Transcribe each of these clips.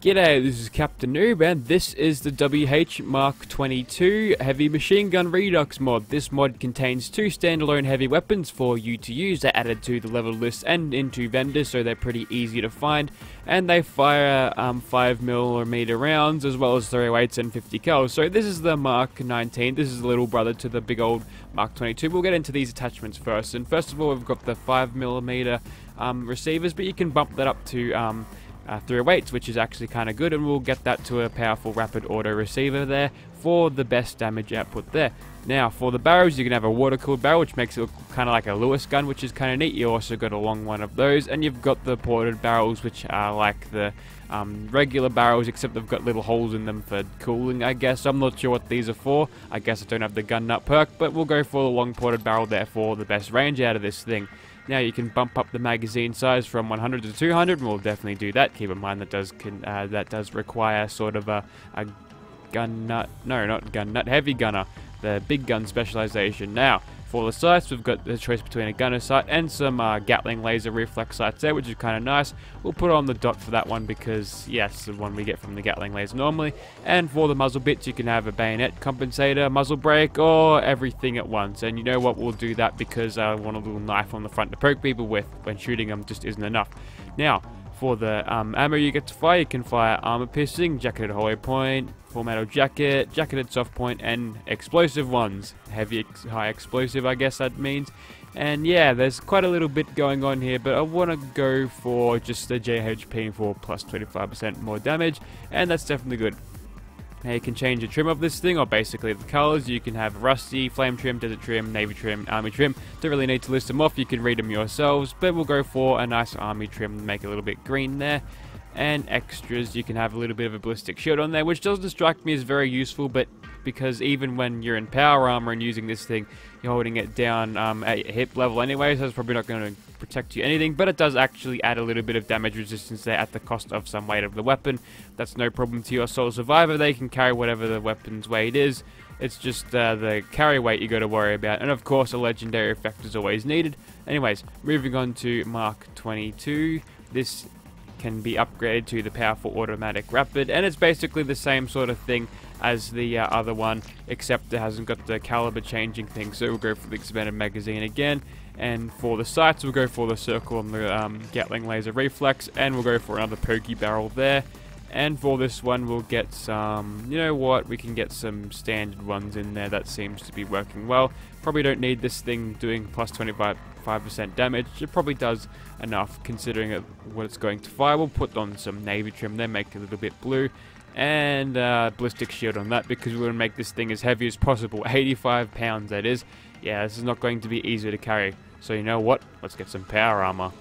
G'day, this is Captainoob and this is the WH-MK22 Heavy Machine Gun Redux mod. This mod contains two standalone heavy weapons for you to use. They're added to the level list and into vendors, so they're pretty easy to find. And they fire 5mm rounds as well as 308s and 50 cal. So this is the MK19. This is the little brother to the big old MK22. We'll get into these attachments first. And first of all, we've got the 5mm receivers, but you can bump that up to 308s, which is actually kind of good, and we'll get that to a powerful rapid auto receiver there for the best damage output there. Now for the barrels, you can have a water cooled barrel, which makes it look kind of like a Lewis gun, which is kind of neat. You also got a long one of those, and you've got the ported barrels, which are like the regular barrels, except they've got little holes in them for cooling, I guess. I'm not sure what these are for. I guess I don't have the gun nut perk, but we'll go for the long ported barrel there for the best range out of this thing. Now you can bump up the magazine size from 100 to 200, and we'll definitely do that. Keep in mind that does require sort of a gun nut, no, not gun nut, heavy gunner, the big gun specialization. Now for the sights, we've got the choice between a gunner sight and some Gatling laser reflex sights there, which is kind of nice. We'll put on the dot for that one because, yes, the one we get from the Gatling laser normally. And for the muzzle bits, you can have a bayonet compensator, muzzle brake, or everything at once. And you know what, we'll do that because I want a little knife on the front to poke people with when shooting them just isn't enough. Now, for the ammo you get to fire, you can fire armor piercing, jacketed hollow point, full metal jacket, jacketed soft point, and explosive ones. Heavy, high explosive, I guess that means. And yeah, there's quite a little bit going on here, but I want to go for just the JHP for plus 25% more damage, and that's definitely good. Now you can change the trim of this thing, or basically the colors. You can have rusty, flame trim, desert trim, navy trim, army trim. Don't really need to list them off, you can read them yourselves, but we'll go for a nice army trim, make it a little bit green there. And extras, you can have a little bit of a ballistic shield on there, which doesn't strike me as very useful, but because even when you're in power armor and using this thing, you're holding it down at hip level anyway, so it's probably not going to protect you anything, but it does actually add a little bit of damage resistance there at the cost of some weight of the weapon. That's no problem to your sole survivor. They can carry whatever the weapon's weight is. It's just the carry weight you got to worry about, and of course a legendary effect is always needed. Anyways, moving on to MK22. This can be upgraded to the powerful automatic rapid, and it's basically the same sort of thing as the other one, except it hasn't got the caliber changing thing. So we'll go for the expanded magazine again, and for the sights we'll go for the circle and the Gatling laser reflex, and we'll go for another pokey barrel there. And for this one we'll get some, you know what, we can get some standard ones in there. That seems to be working well. Probably don't need this thing doing plus 25% damage. It probably does enough considering what it's going to fire. We'll put on some navy trim there, make it a little bit blue, and ballistic shield on that because we want to make this thing as heavy as possible. 85 pounds that is. Yeah, this is not going to be easy to carry. So you know what, let's get some power armor.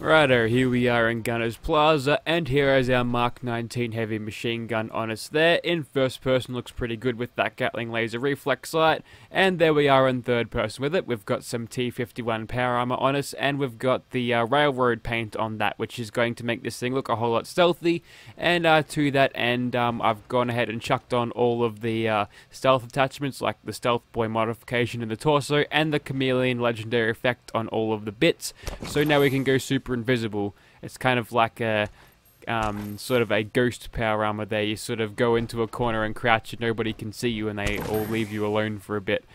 Righto, here we are in Gunner's Plaza, and here is our MK19 heavy machine gun on us there. In first person looks pretty good with that Gatling laser reflex sight, and there we are in third person with it. We've got some T51 power armor on us, and we've got the railroad paint on that, which is going to make this thing look a whole lot stealthy. And to that end, I've gone ahead and chucked on all of the stealth attachments, like the stealth boy modification in the torso, and the chameleon legendary effect on all of the bits. So now we can go super invisible. It's kind of like a sort of a ghost power armor there. You sort of go into a corner and crouch and nobody can see you, and they all leave you alone for a bit.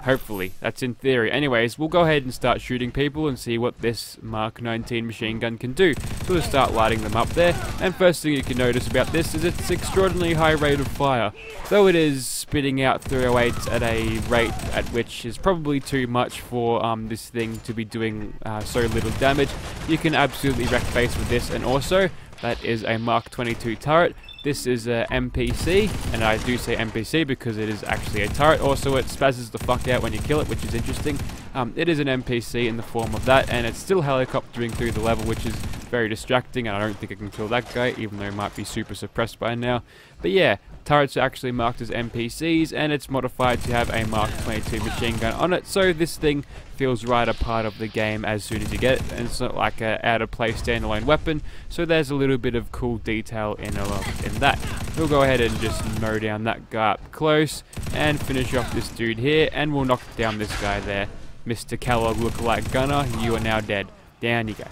Hopefully, that's in theory. Anyways, we'll go ahead and start shooting people and see what this MK19 machine gun can do. So we'll start lighting them up there, and first thing you can notice about this is its extraordinarily high rate of fire. Though it is spitting out 308s at a rate at which is probably too much for this thing to be doing so little damage, you can absolutely wreck face with this. And also, that is a MK22 turret. This is a MPC, and I do say MPC because it is actually a turret. Also, it spazzes the fuck out when you kill it, which is interesting. It is an MPC in the form of that, and it's still helicoptering through the level, which is very distracting, and I don't think I can kill that guy, even though he might be super suppressed by now. But yeah, turrets are actually marked as NPCs, and it's modified to have a MK22 machine gun on it, so this thing feels right a part of the game as soon as you get it, and it's not like a out-of-place standalone weapon, so there's a little bit of cool detail in that. We'll go ahead and just mow down that guy up close, and finish off this dude here, and we'll knock down this guy there. Mr. Kellogg lookalike gunner, you are now dead. Down you go.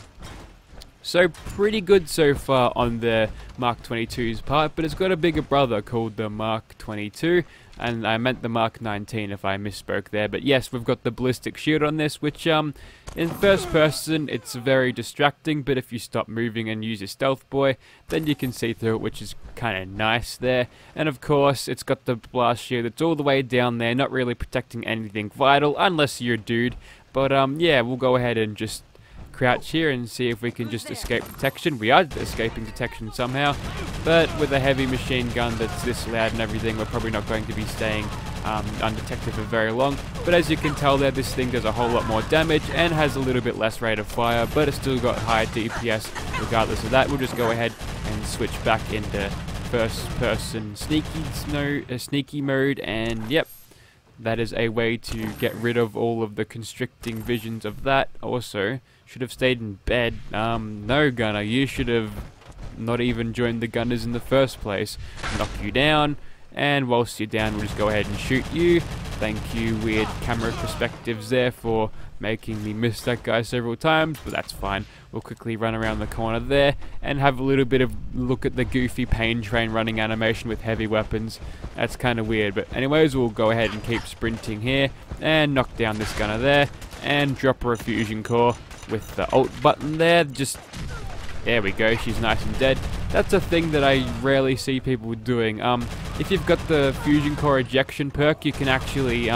So pretty good so far on the Mark 22's part, but it's got a bigger brother called the Mark 22, and I meant the Mark 19 if I misspoke there. But yes, we've got the ballistic shield on this, which in first person it's very distracting, but if you stop moving and use your stealth boy, then you can see through it, which is kind of nice there. And of course, it's got the blast shield that's all the way down there, not really protecting anything vital unless you're a dude. But yeah, we'll go ahead and just crouch here and see if we can just escape detection. We are escaping detection somehow, but with a heavy machine gun that's this loud and everything, we're probably not going to be staying undetected for very long. But as you can tell there, this thing does a whole lot more damage and has a little bit less rate of fire, but it's still got high DPS regardless of that. We'll just go ahead and switch back into first person sneaky mode, and yep, that is a way to get rid of all of the constricting visions of that. Also, should have stayed in bed. No, Gunner, you should have not even joined the Gunners in the first place. Knock you down, and whilst you're down, we'll just go ahead and shoot you. Thank you, weird camera perspectives there, for making me miss that guy several times, but that's fine. We'll quickly run around the corner there and have a little bit of look at the goofy pain train running animation with heavy weapons. That's kind of weird, but anyways, we'll go ahead and keep sprinting here and knock down this Gunner there and drop her a fusion core with the alt button there. Just there we go, she's nice and dead. That's a thing that I rarely see people doing. If you've got the fusion core ejection perk, you can actually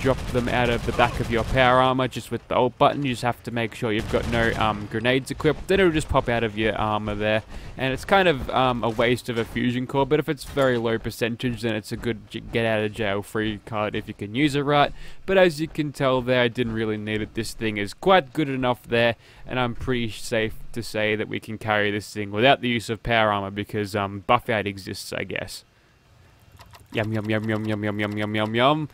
drop them out of the back of your power armor just with the alt button. You just have to make sure you've got no grenades equipped, then it'll just pop out of your armor there, and it's kind of a waste of a fusion core, but if it's very low percentage, then it's a good get out of jail free card if you can use it right. But as you can tell there, I didn't really need it. This thing is quite good enough there, and I'm pretty safe to say that we can carry this thing without the use of power armor, because buff out exists, I guess. Yum yum yum yum yum yum yum yum yum yum.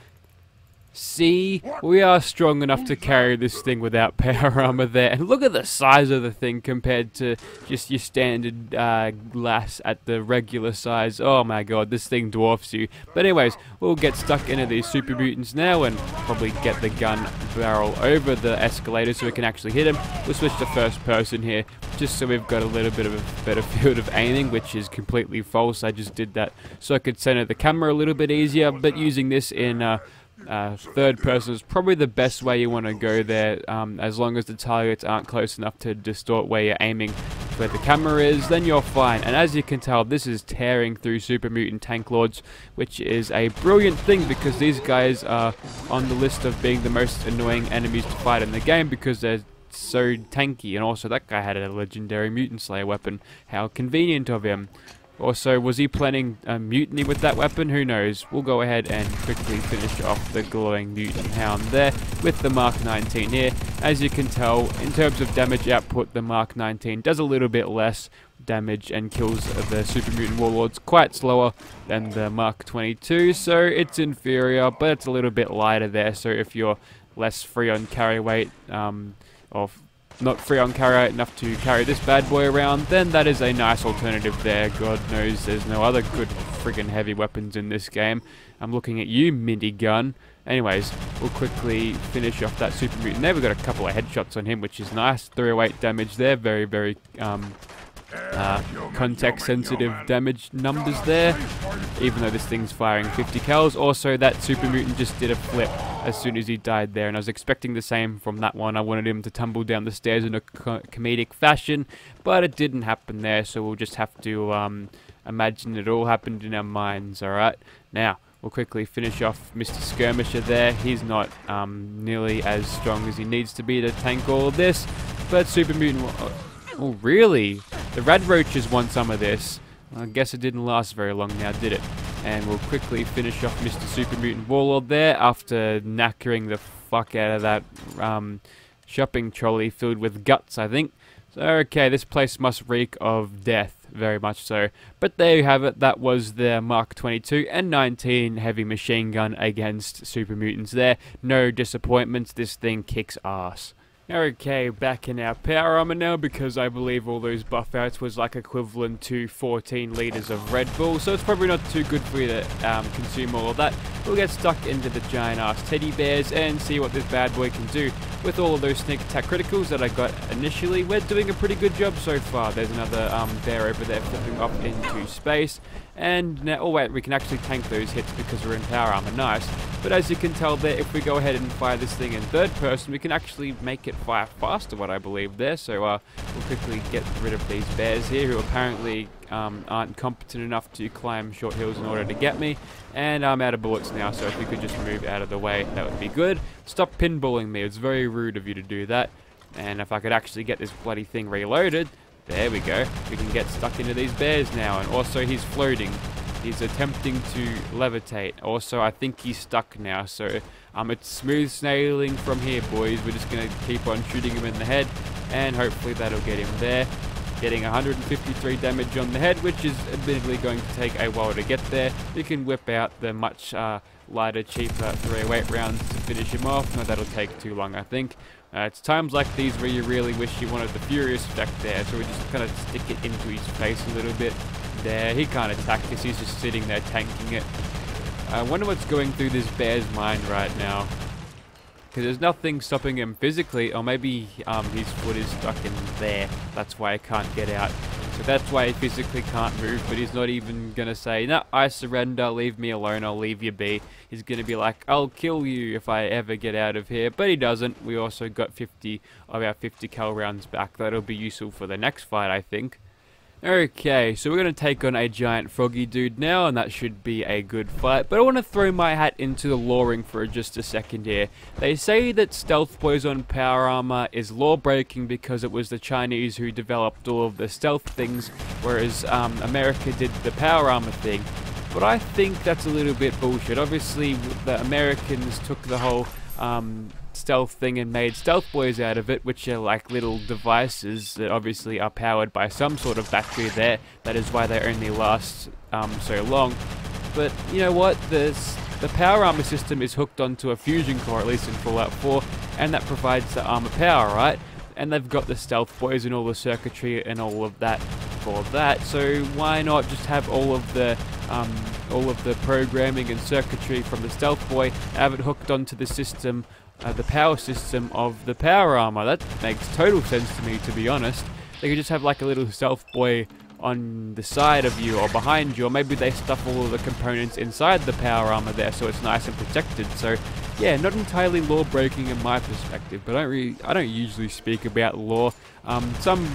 See, we are strong enough to carry this thing without power armor there. And look at the size of the thing compared to just your standard glass at the regular size. Oh my god, this thing dwarfs you. But anyways, we'll get stuck into these super mutants now and probably get the gun barrel over the escalator so we can actually hit him. We'll switch to first person here, just so we've got a little bit of a better field of aiming, which is completely false. I just did that so I could center the camera a little bit easier, but using this in third person is probably the best way you want to go there, as long as the targets aren't close enough to distort where you're aiming where the camera is, then you're fine. And as you can tell, this is tearing through super mutant tank lords, which is a brilliant thing because these guys are on the list of being the most annoying enemies to fight in the game because they're so tanky. And also that guy had a legendary mutant slayer weapon. How convenient of him. Also, was he planning a mutiny with that weapon? Who knows? We'll go ahead and quickly finish off the glowing mutant hound there with the Mark 19 here. As you can tell, in terms of damage output, the Mark 19 does a little bit less damage and kills the super mutant warlords quite slower than the Mark 22, so it's inferior, but it's a little bit lighter there. So if you're less free on carry weight, or not free on carry weight enough to carry this bad boy around, then that is a nice alternative there. God knows there's no other good friggin' heavy weapons in this game. I'm looking at you, minigun. Anyways, we'll quickly finish off that super mutant there. We've got a couple of headshots on him, which is nice. 308 damage there. Very, very context-sensitive damage numbers there, even though this thing's firing 50 cals. Also, that super mutant just did a flip as soon as he died there, and I was expecting the same from that one. I wanted him to tumble down the stairs in a comedic fashion, but it didn't happen there, so we'll just have to imagine it all happened in our minds. Alright, now we'll quickly finish off Mr. Skirmisher there. He's not nearly as strong as he needs to be to tank all of this, but super mutant... Oh, really? The Rad Roaches won some of this. I guess it didn't last very long now, did it? And we'll quickly finish off Mr. Super Mutant Warlord there after knackering the fuck out of that shopping trolley filled with guts, I think. So, okay, this place must reek of death, very much so. But there you have it. That was the Mark 22 and 19 heavy machine gun against super mutants there. No disappointments. This thing kicks ass. Okay, back in our power armor now, because I believe all those buff outs was like equivalent to 14 liters of Red Bull, so it's probably not too good for you to consume all of that. We'll get stuck into the giant ass teddy bears and see what this bad boy can do. With all of those sneak attack criticals that I got initially, we're doing a pretty good job so far. There's another bear over there flipping up into space. And now, oh wait, we can actually tank those hits because we're in power armor, nice. But as you can tell there, if we go ahead and fire this thing in third person, we can actually make it fire faster, what I believe there. So we'll quickly get rid of these bears here, who apparently aren't competent enough to climb short hills in order to get me. And I'm out of bullets now, so if we could just move out of the way, that would be good. Stop pinballing me, it's very rude of you to do that. And if I could actually get this bloody thing reloaded, there we go. We can get stuck into these bears now. And also he's floating. He's attempting to levitate. Also, I think he's stuck now. So it's smooth sailing from here, boys. We're just going to keep on shooting him in the head. And hopefully that'll get him there. Getting 153 damage on the head, which is admittedly going to take a while to get there. We can whip out the much lighter, cheaper 308 rounds to finish him off. No, that'll take too long, I think. It's times like these where you really wish you wanted the Furious effect there, so we just kind of stick it into his face a little bit. There, he can't attack us, he's just sitting there tanking it. I wonder what's going through this bear's mind right now. Because there's nothing stopping him physically, or maybe his foot is stuck in there. That's why he can't get out. So that's why he physically can't move, but he's not even going to say, no, I surrender, leave me alone, I'll leave you be. He's going to be like, I'll kill you if I ever get out of here. But he doesn't. We also got 50 of our 50 cal rounds back. That'll be useful for the next fight, I think. Okay, so we're going to take on a giant froggy dude now, and that should be a good fight. But I want to throw my hat into the loring for just a second here. They say that Stealth Boys on power armor is law breaking because it was the Chinese who developed all of the stealth things, whereas America did the power armor thing. But I think that's a little bit bullshit. Obviously, the Americans took the whole stealth thing and made Stealth Boys out of it, which are like little devices that obviously are powered by some sort of battery there. That is why they only last so long. But you know what? The power armor system is hooked onto a fusion core, at least in Fallout 4, and that provides the armor power, right? And they've got the Stealth Boys and all the circuitry and all of that for that. So why not just have all of the programming and circuitry from the Stealth Boy, have it hooked onto the system, the power system of the power armor? That makes total sense to me, to be honest. They could just have like a little Stealth Boy on the side of you or behind you, or maybe they stuff all of the components inside the power armor there so it's nice and protected. So yeah, not entirely law breaking in my perspective, but I don't usually speak about law. Some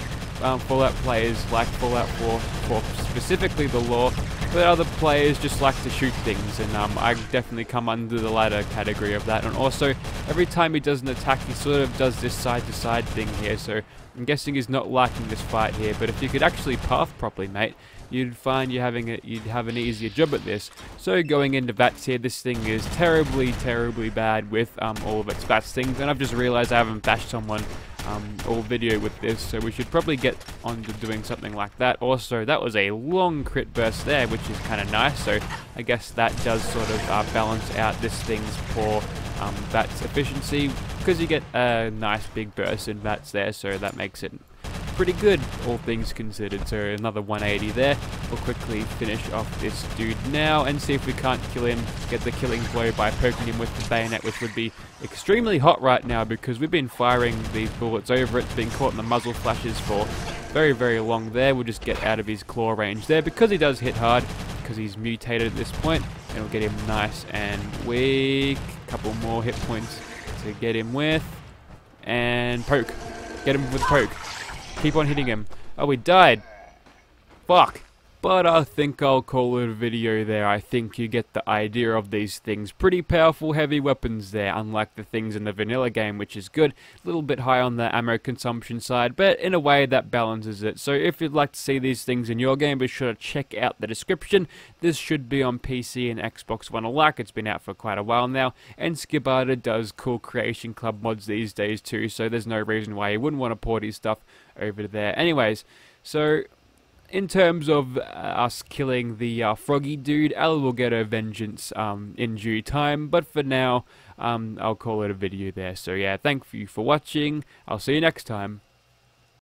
Fallout players like Fallout 4 for specifically the law, but other players just like to shoot things, and I definitely come under the latter category of that. And also, every time he does an attack, he sort of does this side-to-side thing here, so I'm guessing he's not liking this fight here. But if you could actually path properly, mate, you'd find you'd have an easier job at this. So going into VATS here, this thing is terribly, terribly bad with all of its VATS things, and I've just realized I haven't bashed someone all video with this, so we should probably get on to doing something like that. Also, that was a long crit burst there, which is kind of nice, so I guess that does sort of balance out this thing's poor VATS efficiency, because you get a nice big burst in VATS there, so that makes it pretty good, all things considered. So another 180 there. We'll quickly finish off this dude now and see if we can't kill him, get the killing blow by poking him with the bayonet, which would be extremely hot right now because we've been firing these bullets over it. It's been caught in the muzzle flashes for very, very long there. We'll just get out of his claw range there because he does hit hard, because he's mutated at this point, and we'll get him nice and weak. Couple more hit points to get him with, and poke. Get him with poke. Keep on hitting him. Oh, he died. Fuck. But I think I'll call it a video there. I think you get the idea of these things. Pretty powerful, heavy weapons there, unlike the things in the vanilla game, which is good. A little bit high on the ammo consumption side, but in a way that balances it. So if you'd like to see these things in your game, be sure to check out the description. This should be on PC and Xbox One alike. It's been out for quite a while now, and Skibada does cool Creation Club mods these days too, so there's no reason why you wouldn't want to port his stuff over there. Anyways, so in terms of us killing the froggy dude, Ella will get her vengeance in due time, but for now, I'll call it a video there. So yeah, thank you for watching. I'll see you next time.